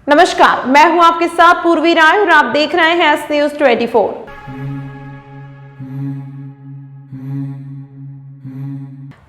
नमस्कार, मैं हूं आपके साथ पूर्वी राय और आप देख रहे हैं एस न्यूज 24।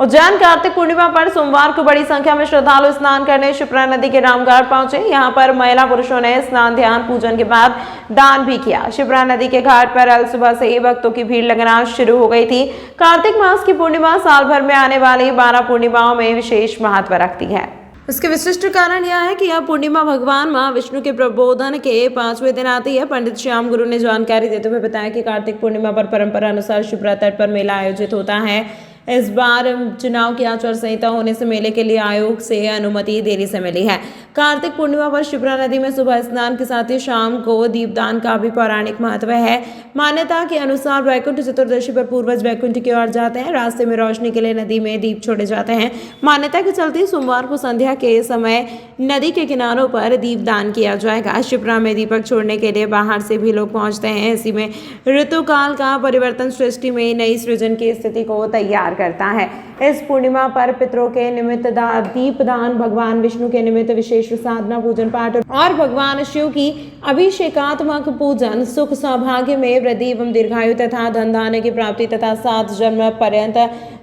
उज्जैन कार्तिक पूर्णिमा पर सोमवार को बड़ी संख्या में श्रद्धालु स्नान करने क्षिप्रा नदी के रामघाट पहुंचे। यहां पर महिला पुरुषों ने स्नान ध्यान पूजन के बाद दान भी किया। क्षिप्रा नदी के घाट पर अल सुबह से ही भक्तों की भीड़ लगना शुरू हो गई थी। कार्तिक मास की पूर्णिमा साल भर में आने वाली 12 पूर्णिमाओं में विशेष महत्व रखती है। इसके विशिष्ट कारण यह है कि यह पूर्णिमा भगवान मां विष्णु के प्रबोधन के 5वें दिन आती है। पंडित श्याम गुरु ने जानकारी देते हुए बताया कि कार्तिक पूर्णिमा पर परंपरा अनुसार शिप्रा तट पर मेला आयोजित होता है। इस बार चुनाव की आचार संहिता होने से मेले के लिए आयोग से अनुमति देरी से मिली है। कार्तिक पूर्णिमा पर शिप्रा नदी में सुबह स्नान के साथ ही शाम को दीपदान का भी पौराणिक महत्व है। मान्यता के अनुसार वैकुंठ चतुर्दशी पर पूर्वज वैकुंठ की ओर जाते हैं। रास्ते में रोशनी के लिए नदी में दीप छोड़े जाते हैं। मान्यता के चलते सोमवार को संध्या के समय नदी के किनारों पर दीपदान किया जाएगा। शिप्रा में दीपक छोड़ने के लिए बाहर से भी लोग पहुंचते हैं। इसी में ऋतुकाल का परिवर्तन सृष्टि में नई सृजन की स्थिति को तैयार करता है। इस पूर्णिमा पर पितरों के निमित्त दीपदान, भगवान विष्णु के निमित्त विशेष साधना पूजन पाठ और भगवान शिव की अभिषेकात्मक पूजन सुख सौभाग्य में वृद्धि एवं दीर्घायु तथा धन धान्य की प्राप्ति तथा 7 जन्म पर्यंत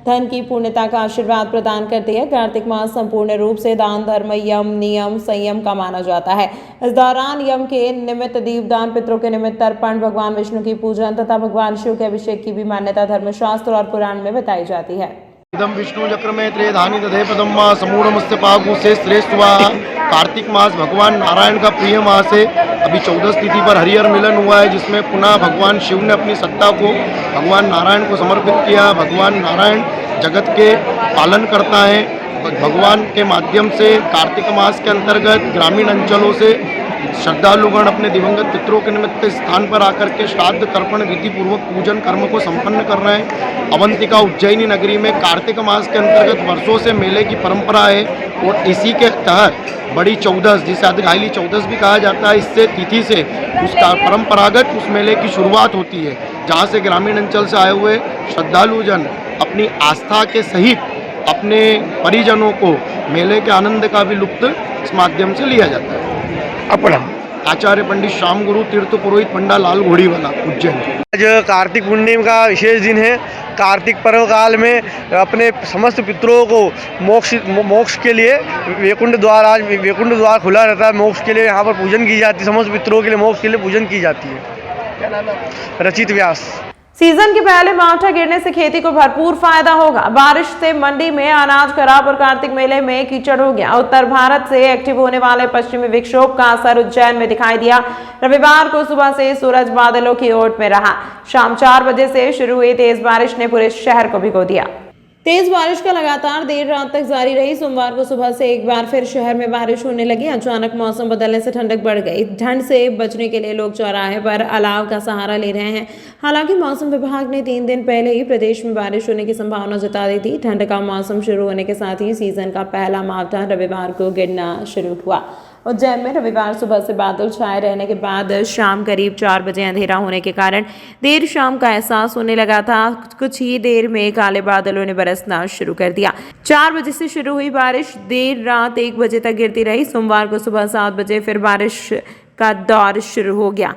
धन की पूर्णता का आशीर्वाद प्रदान करती है। कार्तिक मास संपूर्ण रूप से दान, धर्म, यम, नियम, संयम का माना जाता है। इस दौरान यम के निमित्त दीपदान, पितरों के निमित्त तर्पण, भगवान विष्णु की पूजन तथा भगवान शिव के अभिषेक की भी मान्यता धर्मशास्त्र और पुराण में बताई जाती है। इदम विष्णु चक्र में त्रेधानी तथे पदम समूढ़मस्य पागु से श्रेष्ठ कार्तिक मास भगवान नारायण का प्रिय मास है। अभी 14 तिथि पर हरिहर मिलन हुआ है, जिसमें पुनः भगवान शिव ने अपनी सत्ता को भगवान नारायण को समर्पित किया। भगवान नारायण जगत के पालन करता है। भगवान के माध्यम से कार्तिक मास के अंतर्गत ग्रामीण अंचलों से श्रद्धालुगण अपने दिवंगत पितरों के निमित्त स्थान पर आकर के श्राद्ध तर्पण विधि पूर्वक पूजन कर्म को संपन्न कर रहे हैं। अवंतिका उज्जैनी नगरी में कार्तिक मास के अंतर्गत वर्षों से मेले की परंपरा है और इसी के तहत बड़ी चौदस, जिसे अधिकाली चौदस भी कहा जाता है, इससे तिथि से उसका परंपरागत उस मेले की शुरुआत होती है, जहाँ से ग्रामीण अंचल से आए हुए श्रद्धालुजन अपनी आस्था के सहित अपने परिजनों को मेले के आनंद का भी लुत्फ इस माध्यम से लिया जाता है। अपना आचार्य पंडित श्याम गुरु तीर्थ पुरोहित पंडा लाल घोड़ीवाला उज्जैन। आज कार्तिक पूर्णिमा का विशेष दिन है। कार्तिक पर्व काल में अपने समस्त पितरों को मोक्ष के लिए वैकुंठ द्वार खुला रहता है। मोक्ष के लिए यहाँ पर पूजन की जाती है। समस्त पितरों के लिए मोक्ष के लिए पूजन की जाती है। क्या नाम है? रचित व्यास। सीजन के पहले मावठा गिरने से खेती को भरपूर फायदा होगा। बारिश से मंडी में अनाज खराब और कार्तिक मेले में कीचड़ हो गया। उत्तर भारत से एक्टिव होने वाले पश्चिमी विक्षोभ का असर उज्जैन में दिखाई दिया। रविवार को सुबह से सूरज बादलों की ओट में रहा। शाम 4 बजे से शुरू हुई तेज बारिश ने पूरे शहर को भिगो दिया। तेज बारिश का लगातार देर रात तक जारी रही। सोमवार को सुबह से एक बार फिर शहर में बारिश होने लगी। अचानक मौसम बदलने से ठंडक बढ़ गई। ठंड से बचने के लिए लोग चौराहे पर अलाव का सहारा ले रहे हैं। हालांकि मौसम विभाग ने 3 दिन पहले ही प्रदेश में बारिश होने की संभावना जता दी थी। ठंड का मौसम शुरू होने के साथ ही सीजन का पहला मावठा रविवार को गिरना शुरू हुआ। उज्जैन में रविवार सुबह से बादल छाए रहने के बाद शाम करीब 4 बजे अंधेरा होने के कारण देर शाम का एहसास होने लगा था। कुछ ही देर में काले बादलों ने बरसना शुरू कर दिया। 4 बजे से शुरू हुई बारिश देर रात 1 बजे तक गिरती रही। सोमवार को सुबह 7 बजे फिर बारिश का दौर शुरू हो गया।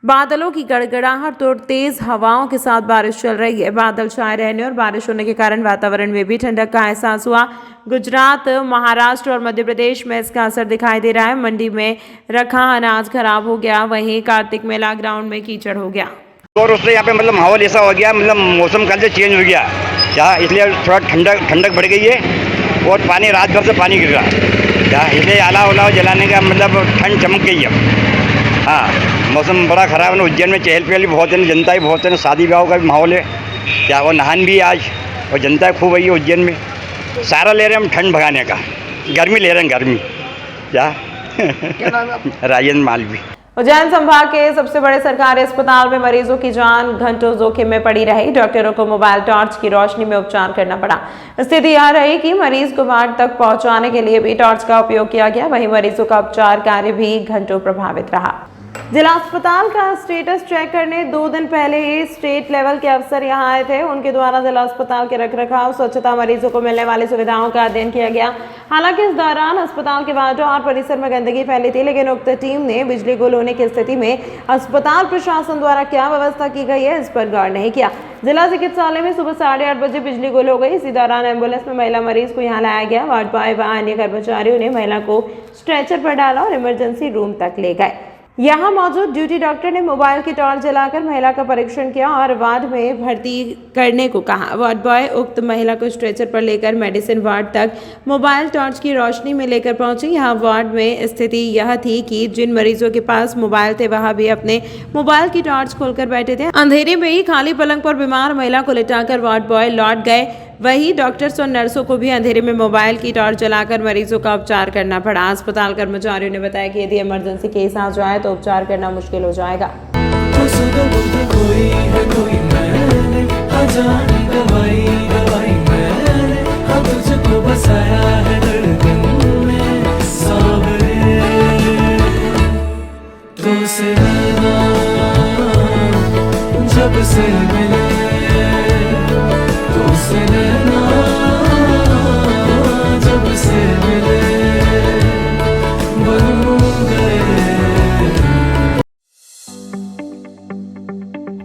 बादलों की गड़गड़ाहट और तेज हवाओं के साथ बारिश चल रही है। बादल छाए रहने और बारिश होने के कारण वातावरण में भी ठंडक का एहसास हुआ। गुजरात, महाराष्ट्र और मध्य प्रदेश में इसका असर दिखाई दे रहा है। मंडी में रखा अनाज खराब हो गया। वहीं कार्तिक मेला ग्राउंड में कीचड़ हो गया और उससे यहाँ पे मतलब माहौल ऐसा हो गया, मतलब मौसम कल से चेंज हो गया क्या, इसलिए थोड़ा ठंडक बढ़ गई है और पानी रात भर से पानी गिर रहा क्या, इसलिए अलाव उलाव जलाने का मतलब ठंड चमक गई है। हाँ, मौसम बड़ा ख़राब है। उज्जैन में चहल पहल भी बहुत है, जनता भी बहुत है, शादी ब्याह का भी माहौल है क्या, और नहान भी आज और जनता खूब आई है उज्जैन में। सारा ले रहे हैं हम ठंड भगाने का, गर्मी ले रहे हैं गर्मी क्या। राजेंद्र मालवी। उज्जैन संभाग के सबसे बड़े सरकारी अस्पताल में मरीजों की जान घंटों जोखिम में पड़ी रही। डॉक्टरों को मोबाइल टॉर्च की रोशनी में उपचार करना पड़ा। स्थिति यह रही कि मरीज को वार्ड तक पहुंचाने के लिए भी टॉर्च का उपयोग किया गया। वहीं मरीजों का उपचार कार्य भी घंटों प्रभावित रहा। जिला अस्पताल का स्टेटस चेक करने 2 दिन पहले ही स्टेट लेवल के अफसर यहां आए थे। उनके द्वारा जिला अस्पताल के रखरखाव, स्वच्छता, मरीजों को मिलने वाली सुविधाओं का अध्ययन किया गया। हालांकि इस दौरान अस्पताल के वार्डों और परिसर में गंदगी फैली थी, लेकिन उक्त टीम ने बिजली गुल होने की स्थिति में अस्पताल प्रशासन द्वारा क्या व्यवस्था की गई है, इस पर गौर नहीं किया। जिला चिकित्सालय में सुबह 8:30 बजे बिजली गुल हो गई। इसी दौरान एम्बुलेंस में महिला मरीज को यहाँ लाया गया। वार्ड बॉय व अन्य कर्मचारियों ने महिला को स्ट्रेचर पर डाला और इमरजेंसी रूम तक ले गए। यहाँ मौजूद ड्यूटी डॉक्टर ने मोबाइल की टॉर्च जलाकर महिला का परीक्षण किया और वार्ड में भर्ती करने को कहा। वार्ड बॉय उक्त महिला को स्ट्रेचर पर लेकर मेडिसिन वार्ड तक मोबाइल टॉर्च की रोशनी में लेकर पहुंचे। यहाँ वार्ड में स्थिति यह थी कि जिन मरीजों के पास मोबाइल थे वह भी अपने मोबाइल की टॉर्च खोलकर बैठे थे। अंधेरे में ही खाली पलंग पर बीमार महिला को लिटाकर वार्ड बॉय लौट गए। वहीं डॉक्टर्स और नर्सों को भी अंधेरे में मोबाइल की टॉर्च जलाकर मरीजों का उपचार करना पड़ा। अस्पताल कर्मचारियों ने बताया कि यदि इमरजेंसी केस आ जाए तो उपचार करना मुश्किल हो जाएगा। जब से मिले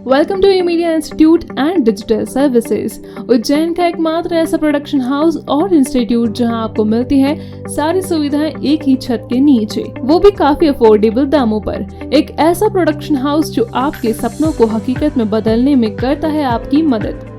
welcome to media institute and digital services. Ujjain का एकमात्र ऐसा प्रोडक्शन हाउस और इंस्टीट्यूट जहां आपको मिलती है सारी सुविधाएं एक ही छत के नीचे, वो भी काफी अफोर्डेबल दामों पर। एक ऐसा प्रोडक्शन हाउस जो आपके सपनों को हकीकत में बदलने में करता है आपकी मदद।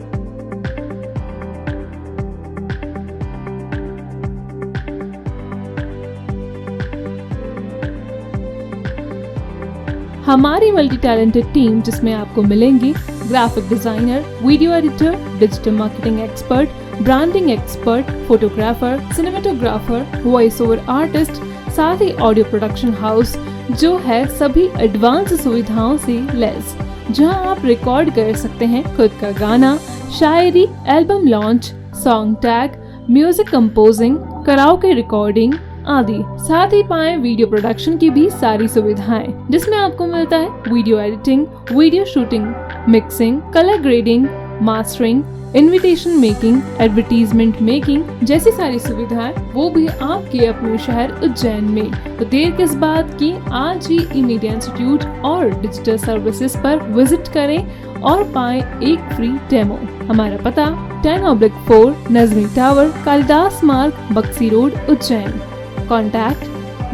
हमारी मल्टी टैलेंटेड टीम जिसमें आपको मिलेंगे graphic designer, video editor, digital marketing expert, branding expert, photographer, cinematographer, voice over artist, साथ ही ऑडियो प्रोडक्शन हाउस जो है सभी एडवांस सुविधाओं से लैस, जहां आप रिकॉर्ड कर सकते हैं खुद का गाना, शायरी, album launch, song tag, music composing, karaoke recording आदि। साथ ही पाएं वीडियो प्रोडक्शन की भी सारी सुविधाएं, जिसमें आपको मिलता है video editing, video shooting, mixing, colour grading, mastering, invitation making, advertisement making जैसी सारी सुविधाएं, वो भी आपके अपने शहर उज्जैन में। तो देर किस बात की, आज ही ई मीडिया इंस्टीट्यूट और डिजिटल सर्विसेज पर विजिट करें और पाएं एक फ्री डेमो। हमारा पता 10/4 नजमी टावर, कालिदास मार्ग, बक्सी रोड, उज्जैन। कॉन्टैक्ट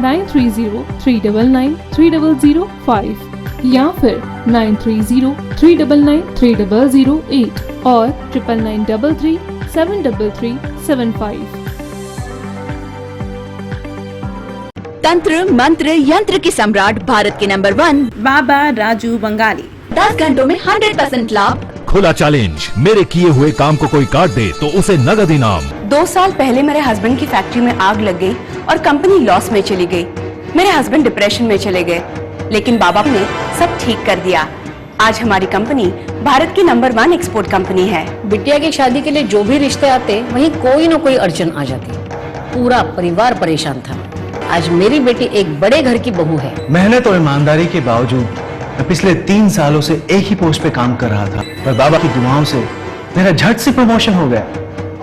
9303993005 या फिर 9303993008 और 9933373375। तंत्र मंत्र यंत्र के सम्राट भारत के नंबर 1 बाबा राजू बंगाली। 10 घंटों में 100% लाभ। खुला चैलेंज, मेरे किए हुए काम को कोई काट दे तो उसे नगद इनाम। 2 साल पहले मेरे हस्बैंड की फैक्ट्री में आग लग गई और कंपनी लॉस में चली गई। मेरे हस्बैंड डिप्रेशन में चले गए, लेकिन बाबा ने सब ठीक कर दिया। आज हमारी कंपनी भारत की नंबर 1 एक्सपोर्ट कंपनी है। बिटिया की शादी के लिए जो भी रिश्ते आते वहीं कोई न कोई अड़चन आ जाती। पूरा परिवार परेशान था। आज मेरी बेटी एक बड़े घर की बहू है। मेहनत और ईमानदारी के बावजूद मैं पिछले 3 सालों से एक ही पोस्ट पे काम कर रहा था, पर बाबा की दुआओं से मेरा झट से प्रमोशन हो गया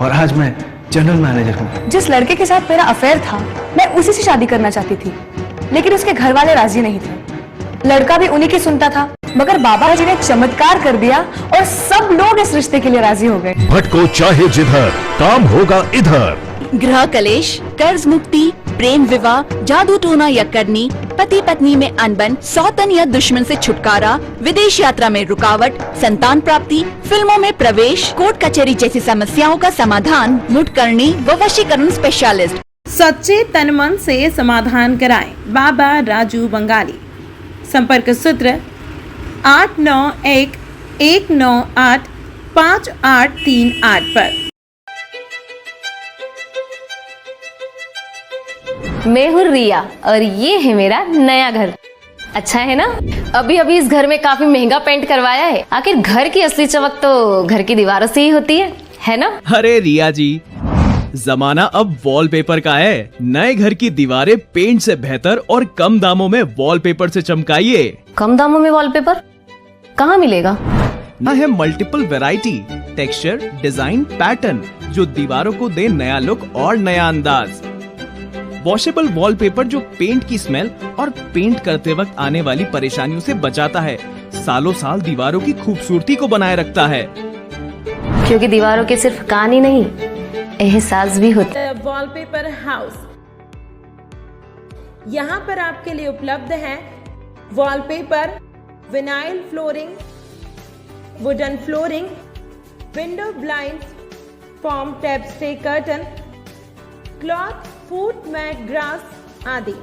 और आज मैं जनरल मैनेजर हूँ। जिस लड़के के साथ मेरा अफेयर था, मैं उसी से शादी करना चाहती थी, लेकिन उसके घर वाले राजी नहीं थे। लड़का भी उन्हीं की सुनता था, मगर बाबा जी ने चमत्कार कर दिया और सब लोग इस रिश्ते के लिए राजी हो गए। भटको चाहे जिधर, काम होगा इधर। गृह कलेश, कर्ज मुक्ति, प्रेम विवाह, जादू टोना या करनी, पति पत्नी में अनबन, सौतन या दुश्मन से छुटकारा, विदेश यात्रा में रुकावट, संतान प्राप्ति, फिल्मों में प्रवेश, कोर्ट कचहरी जैसी समस्याओं का समाधान मुटकरणी व वशीकरण स्पेशलिस्ट। सच्चे तन मन से समाधान कराएं बाबा राजू बंगाली। संपर्क सूत्र 8911985838 पर। मैं हूँ रिया और ये है मेरा नया घर। अच्छा है ना? अभी अभी इस घर में काफी महंगा पेंट करवाया है। आखिर घर की असली चमक तो घर की दीवारों से ही होती है ना? अरे रिया जी, जमाना अब वॉलपेपर का है। नए घर की दीवारें पेंट से बेहतर और कम दामों में वॉलपेपर से चमकाइए। कम दामों में वॉलपेपर कहाँ मिलेगा? ना है multiple variety, texture, design, pattern जो दीवारों को दे नया लुक और नया अंदाज। वॉशेबल वॉलपेपर जो पेंट की स्मेल और पेंट करते वक्त आने वाली परेशानियों से बचाता है, सालों साल दीवारों की खूबसूरती को बनाए रखता है। क्योंकि दीवारों के सिर्फ कान ही नहीं, एहसास भी होता है। वॉलपेपर हाउस, यहाँ पर आपके लिए उपलब्ध है wallpaper, vinyl flooring, wooden flooring, window blind, form tap stay curtain, cloth, foot mat, grass आदि।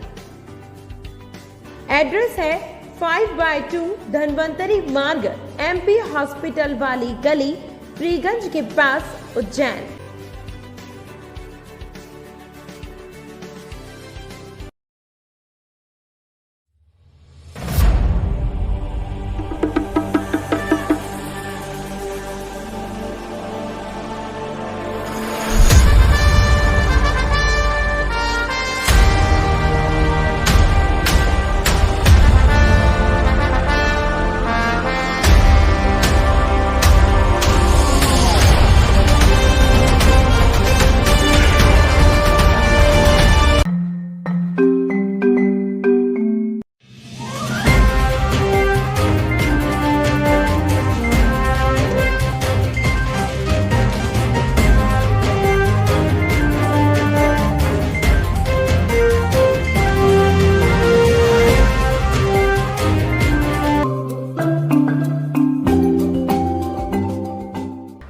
एड्रेस है 5/2 धनवंतरी मार्ग, MP हॉस्पिटल वाली गली, फ्रीगंज के पास, उज्जैन।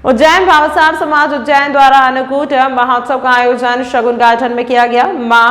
उज्जैन भावसार समाज उज्जैन द्वारा अन्नकूट महोत्सव का आयोजन शगुन गार्डन में किया गया। मां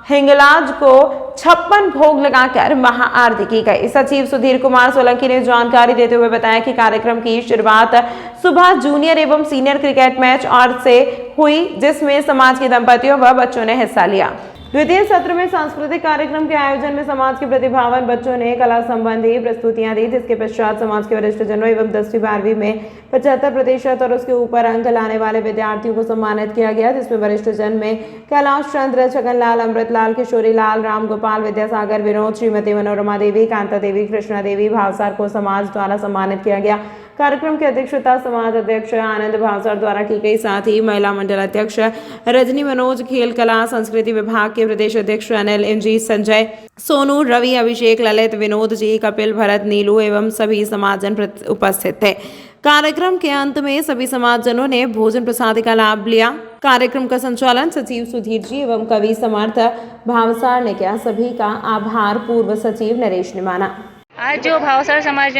हिंगलाज को 56 भोग लगाकर महाआरती की गई। सचिव सुधीर कुमार सोलंकी ने जानकारी देते हुए बताया कि कार्यक्रम की शुरुआत सुबह जूनियर एवं सीनियर क्रिकेट मैच और से हुई, जिसमें समाज के दंपतियों व बच्चों ने हिस्सा लिया। द्वितीय सत्र में सांस्कृतिक कार्यक्रम के आयोजन में समाज के प्रतिभावान बच्चों ने कला संबंधी प्रस्तुतियां दी, जिसके पश्चात समाज के वरिष्ठ जनों एवं 10वीं 12वीं में 75% और उसके ऊपर अंक लाने वाले विद्यार्थियों को सम्मानित किया गया, जिसमें वरिष्ठ जन में कैलाश चंद्र, छगनलाल, अमृतलाल, किशोरी लाल, राम गोपाल, विद्यासागर, विनोद, श्रीमती मनोरमा देवी, कांता देवी, कृष्णा देवी भावसार को समाज द्वारा सम्मानित किया गया। कार्यक्रम की अध्यक्षता समाज अध्यक्ष आनंद भावसार द्वारा की गई। साथ ही महिला मंडल अध्यक्ष रजनी मनोज, खेल कला संस्कृति विभाग के प्रदेश अध्यक्ष अनिल, MG, संजय, सोनू, रवि, अभिषेक, ललित, विनोद जी, कपिल, भरत, नीलू एवं सभी समाजजन उपस्थित थे। कार्यक्रम के अंत में सभी समाजजनों ने भोजन प्रसाद का लाभ लिया। कार्यक्रम का संचालन सचिव सुधीर जी एवं कवि समर्थ भावसार ने किया। सभी का आभार पूर्व सचिव नरेश ने माना। आज जो भावसार समाज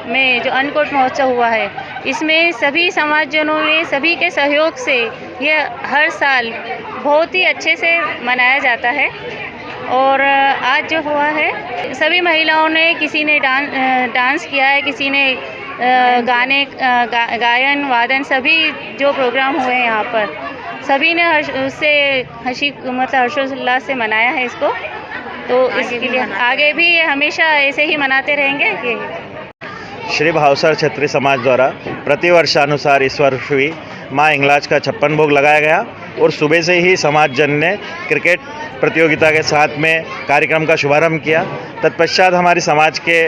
में जो अन्नकूट महोत्सव हुआ है, इसमें सभी समाजजनों ने सभी के सहयोग से यह हर साल बहुत ही अच्छे से मनाया जाता है। और आज जो हुआ है, सभी महिलाओं ने, किसी ने डांस किया है, किसी ने गाने गायन वादन, सभी जो प्रोग्राम हुए हैं यहाँ पर, सभी ने उससे हर्षोल्लास से मनाया है इसको। तो इसके लिए आगे भी हमेशा ऐसे ही मनाते रहेंगे। श्री भावसार क्षत्रिय समाज द्वारा प्रतिवर्षानुसार इस वर्ष भी मां हिंगलाज का 56 भोग लगाया गया और सुबह से ही समाज जन ने क्रिकेट प्रतियोगिता के साथ में कार्यक्रम का शुभारंभ किया। तत्पश्चात हमारी समाज के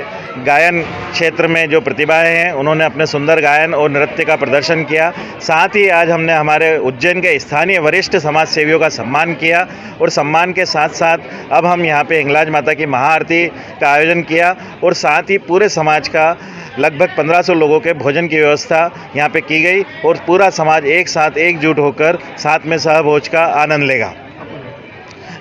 गायन क्षेत्र में जो प्रतिभाएं हैं, उन्होंने अपने सुंदर गायन और नृत्य का प्रदर्शन किया। साथ ही आज हमने हमारे उज्जैन के स्थानीय वरिष्ठ समाज सेवियों का सम्मान किया और सम्मान के साथ साथ अब हम यहाँ पे हिंगलाज माता की महाआरती का आयोजन किया और साथ ही पूरे समाज का लगभग 1500 लोगों के भोजन की व्यवस्था यहाँ पे की गई और पूरा समाज एक साथ एकजुट होकर साथ में सहभोज का आनंद लेगा।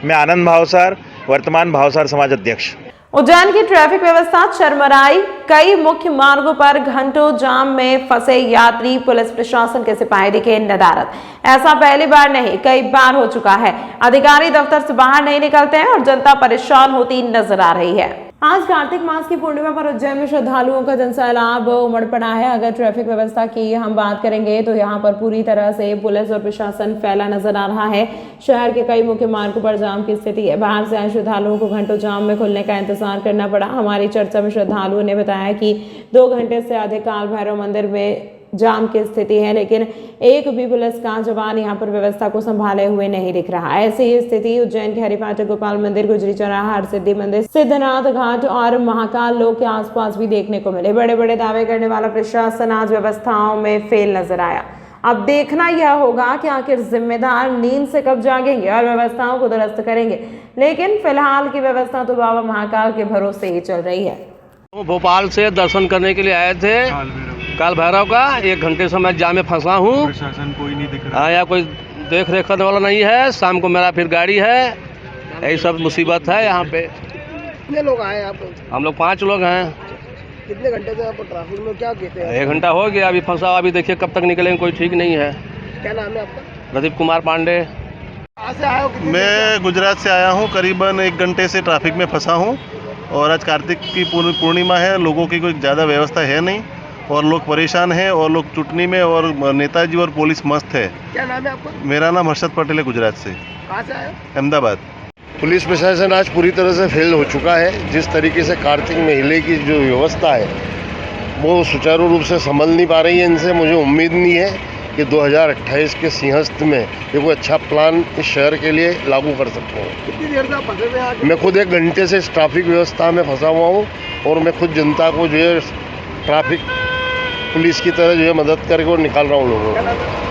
मैं आनंद भावसार, वर्तमान भावसार समाज अध्यक्ष। उज्जैन की ट्रैफिक व्यवस्था चरमराई। कई मुख्य मार्गों पर घंटों जाम में फंसे यात्री, पुलिस प्रशासन के सिपाही दिखे नदारद। ऐसा पहली बार नहीं, कई बार हो चुका है। अधिकारी दफ्तर से बाहर नहीं निकलते हैं और जनता परेशान होती नजर आ रही है। आज कार्तिक मास की पूर्णिमा पर उज्जैन में श्रद्धालुओं का जनसैलाब उमड़ पड़ा है। अगर ट्रैफिक व्यवस्था की हम बात करेंगे तो यहाँ पर पूरी तरह से पुलिस और प्रशासन फैला नजर आ रहा है। शहर के कई मुख्य मार्गों पर जाम की स्थिति है। बाहर से आए श्रद्धालुओं को घंटों जाम में खुलने का इंतजार करना पड़ा। हमारी चर्चा में श्रद्धालुओं ने बताया कि 2 घंटे से अधिक काल भैरव मंदिर में जाम की स्थिति है, लेकिन एक भी पुलिस का जवान यहां पर व्यवस्था को संभाले हुए नहीं दिख रहा। ऐसी ही स्थिति उज्जैन के हरिफाटक गोपाल मंदिर, गुजरी चौराहा, हरसिद्धि मंदिर, सिद्धनाथ घाट और महाकाल लोक के आसपास भी देखने को मिले। बड़े बड़े दावे करने वाला प्रशासन आज व्यवस्थाओं में फेल नजर आया। अब देखना यह होगा कि आखिर जिम्मेदार नींद से कब जागेंगे और व्यवस्थाओं को दुरुस्त करेंगे, लेकिन फिलहाल की व्यवस्था तो बाबा महाकाल के भरोसे ही चल रही है। भोपाल से दर्शन करने के लिए आए थे काल भैरव का, 1 घंटे से मैं जाम में फंसा हूँ। प्रशासन कोई नहीं दिख रहा, या कोई देख रेख करने वाला नहीं है। शाम को मेरा फिर गाड़ी है, यही सब मुसीबत है यहाँ पे। कितने लोग आए आप? हम लोग 5 लोग हैं। कितने घंटे से आप ट्रैफिक में क्या कहते हैं? 1 घंटा हो गया, अभी फंसा। अभी देखिए कब तक निकलेंगे, कोई ठीक नहीं है। क्या नाम है आपका? प्रदीप कुमार पांडे। कहाँ से आए हो? मैं गुजरात से आया हूँ। करीबन 1 घंटे से ट्रैफिक में फंसा हूँ और आज कार्तिक की पूर्णिमा है। लोगों की कोई ज़्यादा व्यवस्था है नहीं और लोग परेशान हैं और लोग चुटनी में, और नेताजी और पुलिस मस्त है। क्या नाम है आपका? मेरा नाम हर्षद पटेल है, गुजरात से। कहाँ से आए? अहमदाबाद। पुलिस प्रशासन आज पूरी तरह से फेल हो चुका है। जिस तरीके से कार्तिक मेले की जो व्यवस्था है वो सुचारू रूप से संभल नहीं पा रही है। इनसे मुझे उम्मीद नहीं है कि 2028 के सिंहस्थ में ये कोई अच्छा प्लान इस शहर के लिए लागू कर सकते हैं। कितनी देर से आप फंसे हुए हैं? मैं खुद 1 घंटे से इस ट्रैफिक व्यवस्था में फंसा हुआ हूँ और मैं खुद जनता को जो है ट्रैफिक पुलिस की तरह जो है मदद करके और निकाल रहा हूँ लोगों को।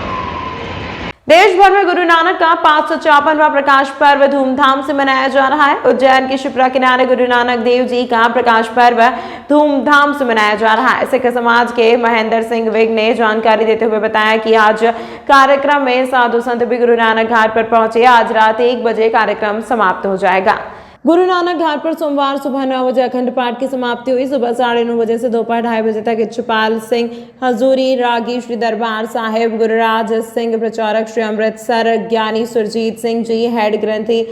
देश भर में गुरु नानक का 554वां प्रकाश पर्व धूमधाम से मनाया जा रहा है। उज्जैन की शिप्रा किनारे गुरु नानक देव जी का प्रकाश पर्व धूमधाम से मनाया जा रहा है। सिख समाज के महेंद्र सिंह विग ने जानकारी देते हुए बताया कि आज कार्यक्रम में साधु संत भी गुरु नानक घाट पर पहुंचे। आज रात 1 बजे कार्यक्रम समाप्त हो जाएगा। गुरु नानक घाट पर सोमवार सुबह 9 बजे अखंड पाठ की समाप्ति हुई। सुबह 9:30 बजे से दोपहर 2:30 बजे तक इच्छपाल सिंह हजूरी रागी श्री दरबार साहिब, गुरुराज सिंह प्रचारक श्री अमृतसर, ज्ञानी सुरजीत सिंह जी हेड ग्रंथी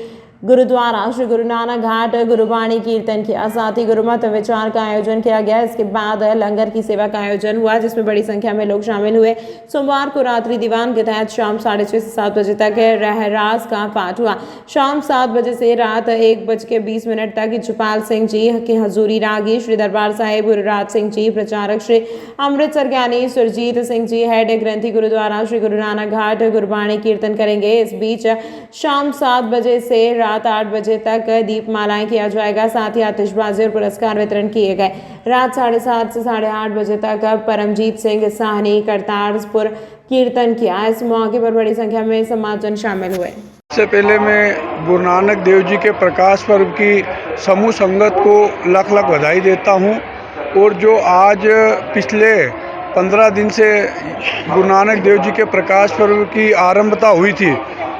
गुरुद्वारा श्री गुरु नानक घाट गुरुबाणी कीर्तन किया। साथ ही गुरुमत विचार का आयोजन किया गया। इसके बाद लंगर की सेवा का आयोजन हुआ, जिसमें बड़ी संख्या में लोग शामिल हुए। सोमवार को रात्रि दीवान के तहत शाम 6:30 से 7 बजे तक रहरास का पाठ हुआ। शाम 7 बजे से रात 1:20 तक इच्छपाल सिंह जी के हजूरी रागी श्री दरबार साहिब, गुरुराज सिंह जी प्रचारक श्री अमृतसर, ज्ञानी सुरजीत सिंह जी हेड ग्रंथी गुरुद्वारा श्री गुरु नानक घाट गुरुबाणी कीर्तन करेंगे। इस बीच शाम 7 बजे से रात 8 बजे तक दीपमालाएं किया जाएगा। साथ ही आतिशबाजी और पुरस्कार वितरण किए गए। रात 7:30 से 8:30 बजे तक परमजीत सिंह साहनी करतारपुर कीर्तन किया। इस मौके पर बड़ी संख्या में समाजजन शामिल हुए। सबसे पहले मैं गुरु नानक देव जी के प्रकाश पर्व की समूह संगत को लाख लाख बधाई देता हूँ। और जो आज पिछले 15 दिन से गुरु नानक देव जी के प्रकाश पर्व की आरंभता हुई थी,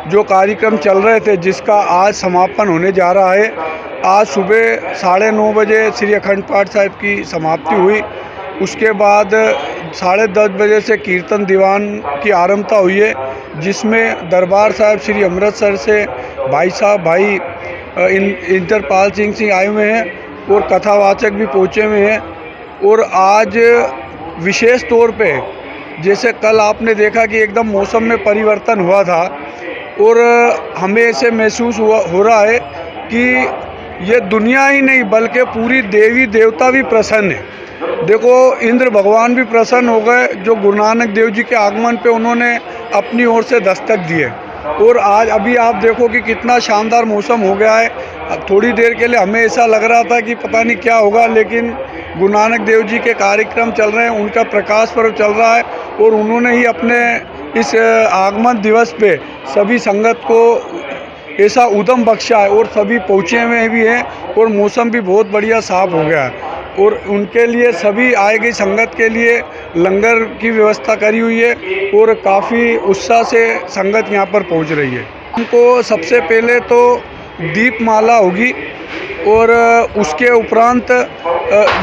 जो कार्यक्रम चल रहे थे, जिसका आज समापन होने जा रहा है। आज सुबह 9:30 बजे श्री अखंड पाठ साहिब की समाप्ति हुई। उसके बाद 10:30 बजे से कीर्तन दीवान की आरंभता हुई है, जिसमें दरबार साहिब श्री अमृतसर से भाई इंद्रपाल सिंह आए हुए हैं और कथावाचक भी पहुँचे हुए हैं। और आज विशेष तौर पे जैसे कल आपने देखा कि एकदम मौसम में परिवर्तन हुआ था, और हमें ऐसे महसूस हो रहा है कि ये दुनिया ही नहीं बल्कि पूरी देवी देवता भी प्रसन्न है। देखो, इंद्र भगवान भी प्रसन्न हो गए, जो गुरु नानक देव जी के आगमन पे उन्होंने अपनी ओर से दस्तक दिए। और आज अभी आप देखो कि कितना शानदार मौसम हो गया है। थोड़ी देर के लिए हमें ऐसा लग रहा था कि पता नहीं क्या होगा, लेकिन गुरु नानक देव जी के कार्यक्रम चल रहे हैं, उनका प्रकाश पर्व चल रहा है, और उन्होंने ही अपने इस आगमन दिवस पे सभी संगत को ऐसा उद्यम बख्शा है और सभी पहुँचे हुए भी हैं और मौसम भी बहुत बढ़िया साफ हो गया है। और उनके लिए सभी आए गई संगत के लिए लंगर की व्यवस्था करी हुई है और काफ़ी उत्साह से संगत यहाँ पर पहुँच रही है। उनको सबसे पहले तो दीपमाला होगी और उसके उपरांत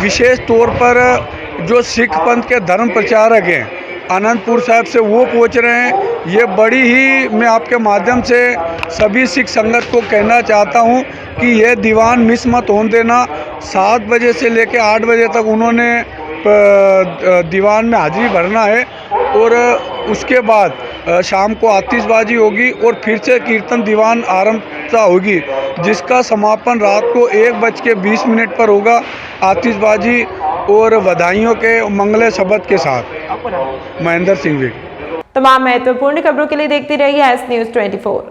विशेष तौर पर जो सिख पंथ के धर्म प्रचारक हैं आनंदपुर साहिब से वो पहुंच रहे हैं। ये बड़ी ही मैं आपके माध्यम से सभी सिख संगत को कहना चाहता हूं कि यह दीवान मिस मत होने देना। 7 बजे से लेकर 8 बजे तक उन्होंने दीवान में हाजिरी भरना है और उसके बाद शाम को आतिशबाजी होगी और फिर से कीर्तन दीवान आरंभता होगी, जिसका समापन रात को 1:20 पर होगा। आतिशबाजी और बधाइयों के मंगल शब्द के साथ महेंद्र सिंह जी। तमाम महत्वपूर्ण खबरों के लिए देखते रहिए एस न्यूज़ 24।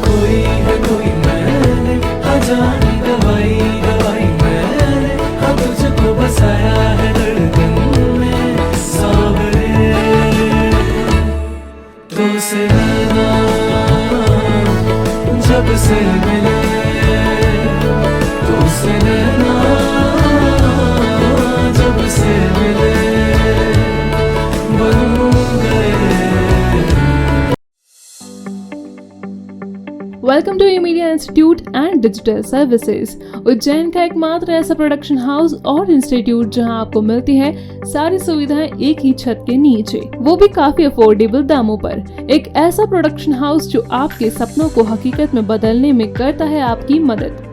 कोई है कोई मैंने अजानी दवाई दवाई मैंने हाँ तुझको बसाया है धड़कन में सावरे तो से नैना जब से मिले तो से नैना जब से मिले बन गए। Welcome to you media institute and digital services. Ujjain का एकमात्र ऐसा प्रोडक्शन हाउस और इंस्टीट्यूट जहां आपको मिलती है सारी सुविधाएं एक ही छत के नीचे, वो भी काफी अफोर्डेबल दामों पर। एक ऐसा प्रोडक्शन हाउस जो आपके सपनों को हकीकत में बदलने में करता है आपकी मदद।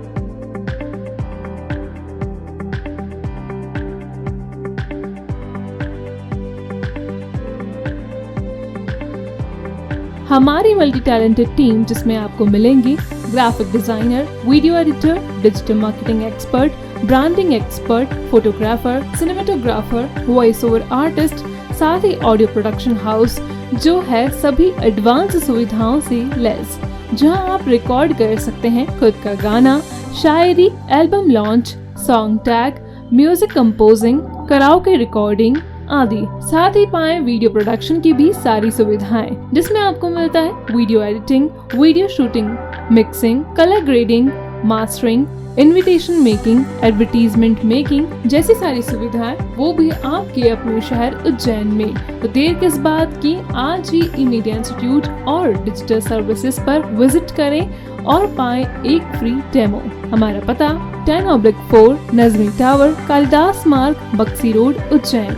हमारी मल्टी टैलेंटेड टीम जिसमें आपको मिलेंगे graphic designer, video editor, digital marketing expert, branding expert, photographer, cinematographer, voice over artist, साथ ही ऑडियो प्रोडक्शन हाउस जो है सभी एडवांस सुविधाओं से लैस, जहां आप रिकॉर्ड कर सकते हैं खुद का गाना, शायरी, album launch, song tag, music composing, karaoke recording आदि। साथ ही पाएं वीडियो प्रोडक्शन की भी सारी सुविधाएं, जिसमें आपको मिलता है video editing, video shooting, mixing, colour grading, mastering, invitation making, advertisement making जैसी सारी सुविधाएं, वो भी आपके अपने शहर उज्जैन में। तो देर किस बात की, आज ही ई मीडिया इंस्टीट्यूट और डिजिटल सर्विसेज पर विजिट करें और पाएं एक फ्री डेमो। हमारा पता 10/4 नजमी टावर, कालिदास मार्ग, बक्सी रोड, उज्जैन।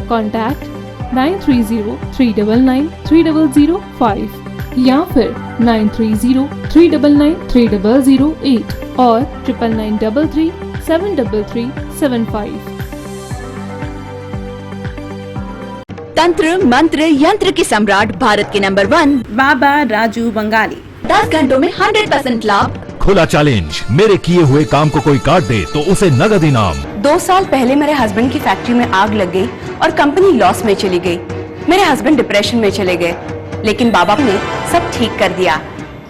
कॉन्टैक्ट 9303993005 या फिर 9303993008 और 9933373375। तंत्र मंत्र यंत्र के सम्राट भारत के नंबर 1 बाबा राजू बंगाली। 10 घंटों में 100% लाभ। खुला चैलेंज, मेरे किए हुए काम को कोई काट दे तो उसे नगद इनाम। 2 साल पहले मेरे हस्बैंड की फैक्ट्री में आग लग गई और कंपनी लॉस में चली गई। मेरे हस्बैंड डिप्रेशन में चले गए, लेकिन बाबा ने सब ठीक कर दिया।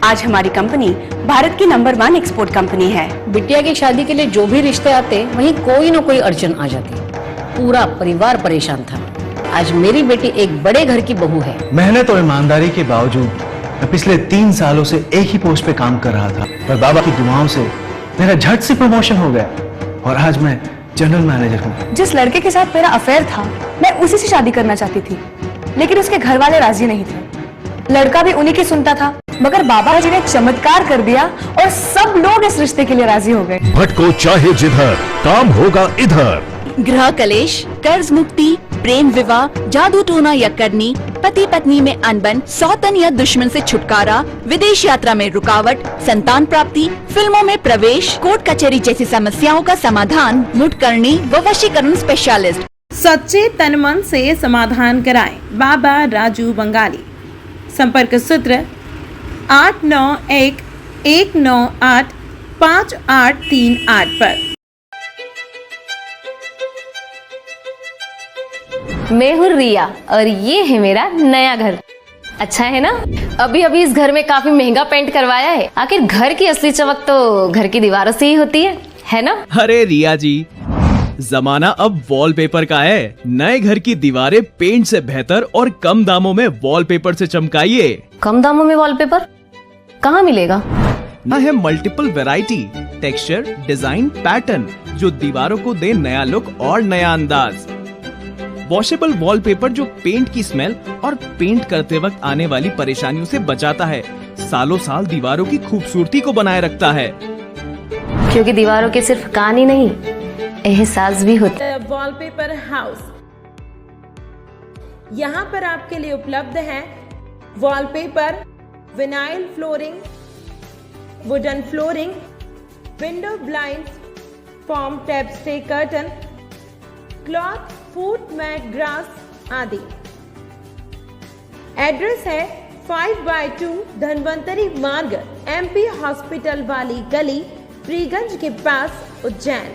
आज हमारी कंपनी भारत की नंबर 1 एक्सपोर्ट कंपनी है। बिटिया की शादी के लिए जो भी रिश्ते आते वहीं कोई न कोई अड़चन आ जाती। पूरा परिवार परेशान था। आज मेरी बेटी एक बड़े घर की बहू है। मेहनत और ईमानदारी के बावजूद मैं पिछले 3 सालों से एक ही पोस्ट पे काम कर रहा था, पर बाबा की दुआओं से मेरा झट से प्रमोशन हो गया और आज मैं जनरल मैनेजर हूँ। जिस लड़के के साथ मेरा अफेयर था, मैं उसी से शादी करना चाहती थी, लेकिन उसके घर वाले राजी नहीं थे। लड़का भी उन्हीं की सुनता था, मगर बाबा जी ने चमत्कार कर दिया और सब लोग इस रिश्ते के लिए राजी हो गए। भटको चाहे जिधर, काम होगा इधर। गृह कलेश, कर्ज मुक्ति, प्रेम विवाह, जादू टोना या करनी, पति पत्नी में अनबन, सौतन या दुश्मन से छुटकारा, विदेश यात्रा में रुकावट, संतान प्राप्ति, फिल्मों में प्रवेश, कोर्ट कचहरी जैसी समस्याओं का समाधान मुठकरणी व वशीकरण स्पेशलिस्ट। सच्चे तन मन से समाधान कराएं बाबा राजू बंगाली। संपर्क सूत्र 8911985838 पर। मैं हूँ रिया और ये है मेरा नया घर। अच्छा है ना? अभी अभी इस घर में काफी महंगा पेंट करवाया है। आखिर घर की असली चमक तो घर की दीवारों से ही होती है ना? अरे रिया जी, जमाना अब वॉलपेपर का है। नए घर की दीवारें पेंट से बेहतर और कम दामों में वॉलपेपर से चमकाइए। कम दामों में वॉलपेपर कहाँ मिलेगा? ना है multiple variety, texture, design, pattern जो दीवारों को दे नया लुक और नया अंदाज। वॉशेबल वॉलपेपर जो पेंट की स्मेल और पेंट करते वक्त आने वाली परेशानियों से बचाता है, सालों साल दीवारों की खूबसूरती को बनाए रखता है। क्योंकि दीवारों के सिर्फ कहानी नहीं, एहसास भी होता है। वॉलपेपर हाउस, यहाँ पर आपके लिए उपलब्ध है wallpaper, vinyl flooring, wooden flooring, window blind, form tap stay curtain, cloth, foot mat, grass आदि। एड्रेस है 5/2 धनवंतरी मार्ग, MP हॉस्पिटल वाली गली, फ्रीगंज के पास, उज्जैन।